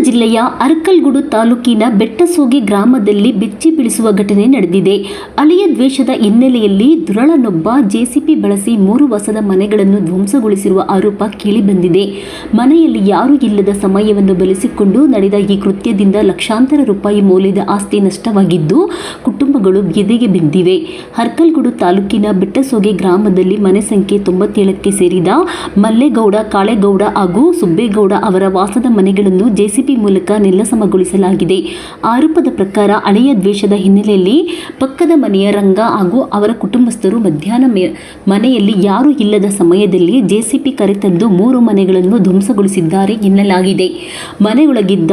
ಜಿಲ್ಲೆಯ ಅರಕಲಗೂಡು ತಾಲೂಕಿನ ಬೆಟ್ಟಸೋಗೆ ಗ್ರಾಮದಲ್ಲಿ ಬೆಚ್ಚಿ ಬೀಳಿಸುವ ಘಟನೆ ನಡೆದಿದೆ. ಅಳಿಯ ದ್ವೇಷದ ಹಿನ್ನೆಲೆಯಲ್ಲಿ ದುರಳನೊಬ್ಬ ಜೆಸಿಬಿ ಬಳಸಿ 3 ವಸದ ಮನೆಗಳನ್ನು ಧ್ವಂಸಗೊಳಿಸಿರುವ ಆರೋಪ ಕೇಳಿಬಂದಿದೆ. ಮನೆಯಲ್ಲಿ ಯಾರೂ ಇಲ್ಲದ ಸಮಯವನ್ನು ಬಳಸಿಕೊಂಡು ನಡೆದ ಈ ಕೃತ್ಯದಿಂದ ಲಕ್ಷಾಂತರ ರೂಪಾಯಿ ಮೌಲ್ಯದ ಆಸ್ತಿ ನಷ್ಟವಾಗಿದ್ದು, ಕುಟುಂಬಗಳು ಬೀದಿಗೆ ಬಿದ್ದಿವೆ. ಅರಕಲಗೂಡು ತಾಲೂಕಿನ ಬೆಟ್ಟಸೋಗೆ ಗ್ರಾಮದಲ್ಲಿ ಮನೆ ಸಂಖ್ಯೆ 97ಕ್ಕೆ ಸೇರಿದ ಮಲ್ಲೇಗೌಡ, ಕಾಳೇಗೌಡ ಹಾಗೂ ಸುಬ್ಬೇಗೌಡ ಅವರ ವಾಸದ ಮನೆಗಳನ್ನು ಜೆಸಿಬಿ ಮೂಲಕ ನೆಲಸಮಗೊಳಿಸಲಾಗಿದೆ. ಆರೋಪದ ಪ್ರಕಾರ ಹಳೆಯ ದ್ವೇಷದ ಹಿನ್ನೆಲೆಯಲ್ಲಿ ಪಕ್ಕದ ಮನೆಯ ರಂಗ ಹಾಗೂ ಅವರ ಕುಟುಂಬಸ್ಥರು ಮಧ್ಯಾಹ್ನ ಮನೆಯಲ್ಲಿ ಯಾರೂ ಇಲ್ಲದ ಸಮಯದಲ್ಲಿ ಜೆಸಿಬಿ ಕರೆತಂದು 3 ಮನೆಗಳನ್ನು ಧ್ವಂಸಗೊಳಿಸಿದ್ದಾರೆ ಎನ್ನಲಾಗಿದೆ. ಮನೆಯೊಳಗಿದ್ದ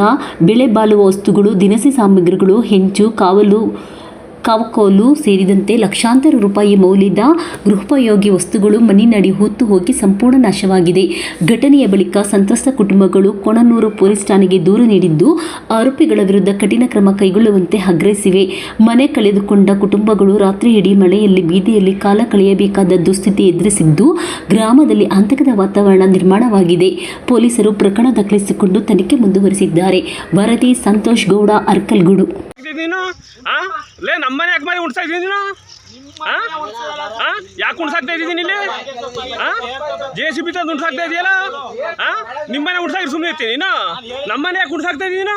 ಬೆಲೆ ಬಾಳುವ ವಸ್ತುಗಳು, ದಿನಸಿ ಸಾಮಗ್ರಿಗಳು, ಹೆಂಚು, ಕಾವಕೋಲು ಸೇರಿದಂತೆ ಲಕ್ಷಾಂತರ ರೂಪಾಯಿ ಮೌಲ್ಯದ ಗೃಹೋಪಯೋಗಿ ವಸ್ತುಗಳು ಮಣ್ಣಿನಡಿ ಹೂತು ಹೋಗಿ ಸಂಪೂರ್ಣ ನಾಶವಾಗಿದೆ. ಘಟನೆಯ ಬಳಿಕ ಸಂತ್ರಸ್ತ ಕುಟುಂಬಗಳು ಕೋಣನೂರು ಪೊಲೀಸ್ ಠಾಣೆಗೆ ದೂರು ನೀಡಿದ್ದು, ಆರೋಪಿಗಳ ವಿರುದ್ಧ ಕಠಿಣ ಕ್ರಮ ಕೈಗೊಳ್ಳುವಂತೆ ಆಗ್ರಹಿಸಿವೆ. ಮನೆ ಕಳೆದುಕೊಂಡ ಕುಟುಂಬಗಳು ರಾತ್ರಿಯಿಡೀ ಮಳೆಯಲ್ಲಿ ಬೀದಿಯಲ್ಲಿ ಕಾಲ ಕಳೆಯಬೇಕಾದ ದುಸ್ಥಿತಿ ಎದುರಿಸಿದ್ದು, ಗ್ರಾಮದಲ್ಲಿ ಆತಂಕದ ವಾತಾವರಣ ನಿರ್ಮಾಣವಾಗಿದೆ. ಪೊಲೀಸರು ಪ್ರಕರಣ ದಾಖಲಿಸಿಕೊಂಡು ತನಿಖೆ ಮುಂದುವರಿಸಿದ್ದಾರೆ. ವರದಿ ಸಂತೋಷ್ ಗೌಡ, ಅರಕಲಗೂಡು. ಲೇ ನಮ್ಮನೆ ಯಾಕೆ ಮಾಡಿ ಉಣ್ಸಾಕ್ ನೀನು ಯಾಕೆ ಉಣ್ಸಾಕ್ತಾ ಇದ್ದೀನಿ ಇಲ್ಲಿ ಜೆಸಿಬಿ ತಂದು ಉಣ್ಸಾಕ್ತಾ ಇದೆಯಲ್ಲ ನಿಮ್ಮನೆ ಉಣ್ಸಾಕಿ ಸುಮ್ಮನೆ ಇರ್ತೀನಿ ನೀನು ನಮ್ಮನೆ ಯಾಕೆ ಉಣ್ಸಾಕ್ತಾ ಇದ್ದೀನಿ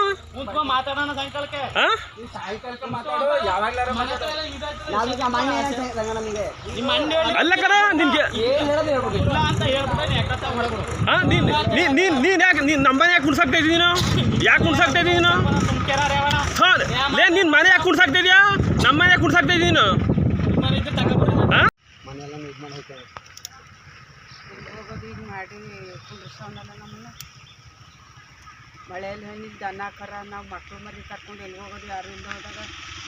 ಅಲ್ಲ ಕಣ ನಿನ್ಗೆ ನೀನ್ ಯಾಕೆ ನೀನ್ ನಮ್ಮನೆ ಯಾಕೆ ಉಣ್ಸಾಕ್ತಾ ಇದ್ದೀನಿ ಯಾಕೆ ಉಣ್ಸಾಕ್ತಾ ಇದ್ದೀನಿ ಲೇ ನಿನ್ ಮನೆ ಯಾಕೆ ಕುಣ್ಸಾಕ್ತಾ ಇದೆಯಾ ನಮ್ಮ ಮನೆ ಯಾಕೆ ಕುಣ್ಸಾಕ್ತಾ ಇದ್ದೀನಿ ಮಳೆಯಲ್ಲಿ ಹಣ್ಣಿಗೆ ದನ ಕರ ನಾವು ಮಕ್ಕಳು ಮರಿ ಕರ್ಕೊಂಡು ಎಲ್ಲಿ ಹೋಗೋದು ಯಾರು ಇಲ್ಲ ಹೋದಾಗ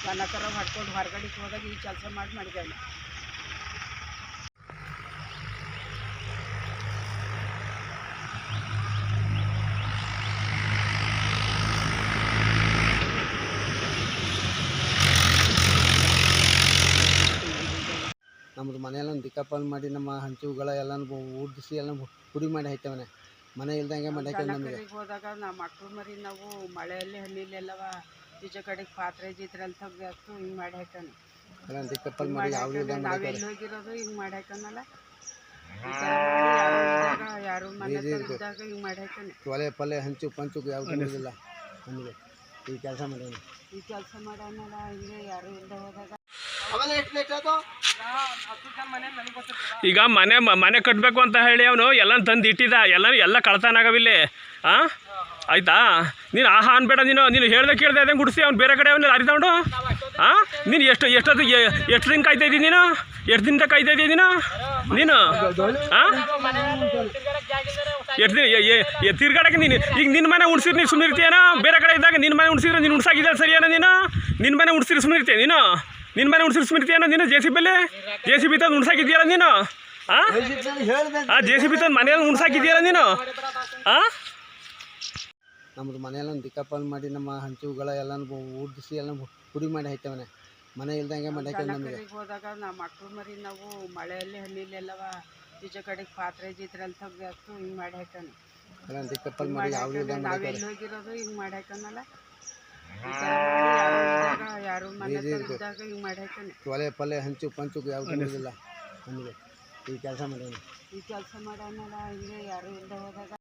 ದನ ಕರ ಮಾಡ್ಕೊಂಡು ಹೊರಗಡೆಗೆ ಹೋದಾಗ ಈ ಕೆಲಸ ಮಾಡಿದ್ದೇವೆ. ನಮ್ಮದು ಮನೆಯೆಲ್ಲ ದಿಕ್ಕಾಪಾಲು ಮಾಡಿ ನಮ್ಮ ಹಂಚುಗಳ ಎಲ್ಲ ಊದಿಸಿ ಎಲ್ಲ ಪುಡಿ ಮಾಡಿ ಹಾಕ್ತೇವೆ. ಮನೆ ಇಲ್ದಂಗೆ ಮಾಡಿ ನಮಗೆ ಹೋದಾಗ ನಾವು ಮಕ್ಕಳು ಮರಿ ನಾವು ಮಳೆಯಲ್ಲಿ ಹಣ್ಣಿಲೆಲ್ಲವ ಈಚೆ ಕಡೆಗೆ ಪಾತ್ರೆ ಜಿತ್ರಲ್ಲಿ ತೆಗ್ದು ಹಿಂಗೆ ಮಾಡಿ ಹಾಕೋಣ ಎಲ್ಲ ದಿಕ್ಕಾಪಾಲು ಮಾಡಿ ನಾವು ಎಲ್ಲಿ ಹೋಗಿರೋದು ಹಿಂಗೆ ಮಾಡಿ ಹಾಕೋಣಲ್ಲ ಯಾರು ಮನೆ ಇದ್ದಾಗ ಹಿಂಗೆ ಮಾಡಿ ಹಾಕೋಣ. ಒಲೆ ಪಲ್ಲೆ ಹಂಚು ಪಂಚು ಯಾವುದು ಇರೋದಿಲ್ಲ ನಮಗೆ. ಈ ಕೆಲಸ ಮಾಡೋಣ ಹಿಂಗೆ ಯಾರು ಇಲ್ಲದೆ ಹೋದಾಗ ಈಗ ಮನೆ ಕಟ್ಟಬೇಕು ಅಂತ ಹೇಳಿ ಅವನು ಎಲ್ಲ ತಂದು ಇಟ್ಟಿದ್ದ ಎಲ್ಲ ಕಳ್ತನ ಆಗವಿಲ್ಲಿ ಆಯ್ತಾ. ನೀನು ಆಹಾ ಅನ್ಬೇಡ, ನೀನು ಹೇಳ್ದೆ ಕೇಳ್ದೆ ಅದಂಗೆ ಗುಡಿಸಿ ಅವ್ನು ಬೇರೆ ಕಡೆ ಅವನ್ನ ಲಾರಿ ತಗೊಂಡು ನೀನು ಎಷ್ಟು ದಿನ ಕಾಯ್ತಾ ಇದ್ದೀನಿ ಎಷ್ಟು ದಿನ ಕಾಯ್ತಾ ಇದ್ದೀನಿ ನೀನು ಎಷ್ಟು ದಿನ ತಿರ್ಗಾಡಕ್ಕೆ ನೀನು ಈಗ ನಿನ್ನ ಮನೆ ಉಣ್ಸಿದ್ರೆ ನೀನು ಸುಮ್ಮನೆ ಇರ್ತೀಯನ, ಬೇರೆ ಕಡೆ ಇದ್ದಾಗ ನಿನ್ನ ಮನೆ ಉಣ್ಸಿದ್ರೆ ನೀನು ಉಣ್ಸಾಕಿದ್ದ ಸರಿಯಾನ ನಿನ್ನ ಮನೆ ಉಣ್ಸಿದ್ರೆ ಸುಮ್ಮನೆ ಇರ್ತೀಯ ನಿನ್ನ ಮನೆ ಉಣ್ಸಿದ್ರೆ ಸುಮ್ಮನೆ ಇರ್ತೀಯನ ನೀನು ಜೆಸಿಬಿ ತಂದು ಉಣ್ಸಾಕಿದ್ಯಲ್ಲ ನೀನು ಜೆಸಿಬಿ ತಂದು ಮನೆಯಲ್ಲಿ ಉಣ್ಸಾಕಿದ್ಯಲ್ಲ ನೀನು ನಮ್ಮದು ಮನೆಯೆಲ್ಲ ದಿಕ್ಕಾಪಾಲು ಮಾಡಿ ನಮ್ಮ ಹಂಚುಗಳ ಎಲ್ಲ ಊದಿಸಿ ಎಲ್ಲ ಪುಡಿ ಮಾಡಿ ಹಾಕ್ತೇವೆ. ಮನೆ ಇಲ್ದಂಗೆ ಮಾಡಿ ನಮಗೆ ಹೋದಾಗ ನಾವು ಮಕ್ಕಳು ಮರಿ ನಾವು ಮಳೆಯಲ್ಲಿ ಹಣ್ಣಿಲೆಲ್ಲವ ಈಚೆ ಕಡೆಗೆ ಪಾತ್ರೆ ಜಿತ್ರಲ್ಲಿ ತೆಗ್ದು ಹಿಂಗೆ ಮಾಡಿ ಹಾಕೋಣ ಎಲ್ಲ ದಿಕ್ಕಾಪಾಲು ಮಾಡಿ ನಾವು ಎಲ್ಲಿ ಹೋಗಿರೋದು ಹಿಂಗೆ ಮಾಡಿ ಹಾಕೋಣಲ್ಲ ಯಾರು ಮನೆ ಇದ್ದಾಗ ಹಿಂಗೆ ಮಾಡಿ ಹಾಕೋಣ. ಒಲೆ ಪಲ್ಲೆ ಹಂಚು ಪಂಚು ಯಾವುದು ಇರೋದಿಲ್ಲ ನಮಗೆ. ಈ ಕೆಲಸ ಮಾಡೋಣ ಹಿಂಗೆ ಯಾರು ಇಲ್ಲದೆ ಹೋದಾಗ